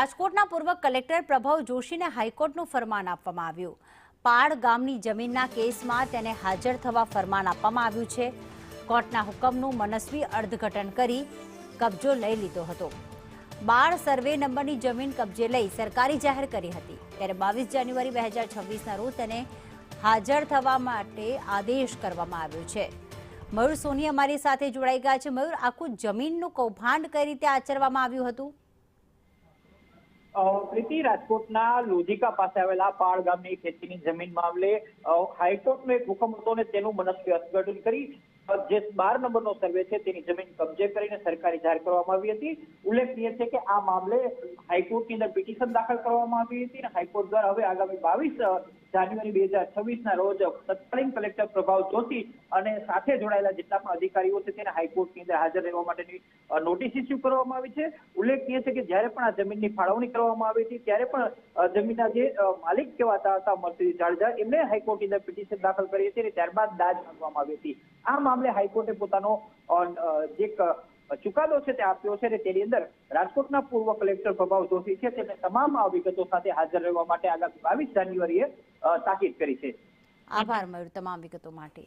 રાજકોટના પૂર્વ કલેક્ટર પ્રભવ જોશીને હાઈકોર્ટનું ફરમાન આપવામાં આવ્યું। પાડ ગામની જમીનના કેસમાં તેને હાજર થવા ફરમાન આપવામાં આવ્યું છે। કોર્ટના હુકમનું મનસ્વી અર્થઘટન કરી કબજો લઈ લીધો હતો। 12 સર્વે નંબરની જમીન કબજે લઈ સરકારી જાહેર કરી હતી, ત્યારે 22 જાન્યુઆરી 2026ના રોજ તેને હાજર થવા માટે આદેશ કરવામાં આવ્યો છે। મયુર સોની અમારી સાથે જોડાઈ ગયા છે। મયુર, આખું જમીનનું કૌભાંડ કઈ રીતે આચરવામાં આવ્યું હતું? પ્રીતિ, રાજકોટના લોધિકા પાસે આવેલા પાળ ગામની ખેતીની જમીન મામલે હાઈકોર્ટનો એક હુકમ હતો ને તેનું મનસ્વી અર્થઘટન કરી જે 12 નંબરનો સર્વે છે તેની જમીન કબજે કરીને સરકારી જાહેર કરવામાં આવી હતી। ઉલ્લેખનીય છે કે આ મામલે હાઈકોર્ટની અંદર પિટિશન દાખલ કરવામાં આવી હતી અને હાઈકોર્ટ દ્વારા હવે આગામી 22 જાન્યુઆરી 2026ના રોજ તત્કાલીન કલેક્ટર પ્રભાવ જોશી અને સાથે જોડાયેલા જેટલા પણ અધિકારીઓ છે તેને હાઈકોર્ટની અંદર હાજર રહેવા માટેની નોટિસ ઇસ્યુ કરવામાં આવી છે। ઉલ્લેખનીય છે કે જ્યારે પણ આ જમીનની ફાળવણી કરવામાં આવી હતી ત્યારે પણ જમીનના જે માલિક કહેવાતા હતા મરસીદી જાડેજા એમણે હાઈકોર્ટની અંદર પિટિશન દાખલ કરી હતી અને ત્યારબાદ દાદ માંગવામાં આવી હતી। આ મામલે હાઈકોર્ટે પોતાનો જે ચુકાદો છે તે આપ્યો છે અને તેની અંદર રાજકોટના પૂર્વ કલેક્ટર પ્રભાવ જોશી છે તેમને તમામ વિગતો સાથે હાજર રહેવા માટે આગામી 22 જાન્યુઆરીએ તાકીદ કરી છે। આભાર મયુર તમામ વિગતો માટે।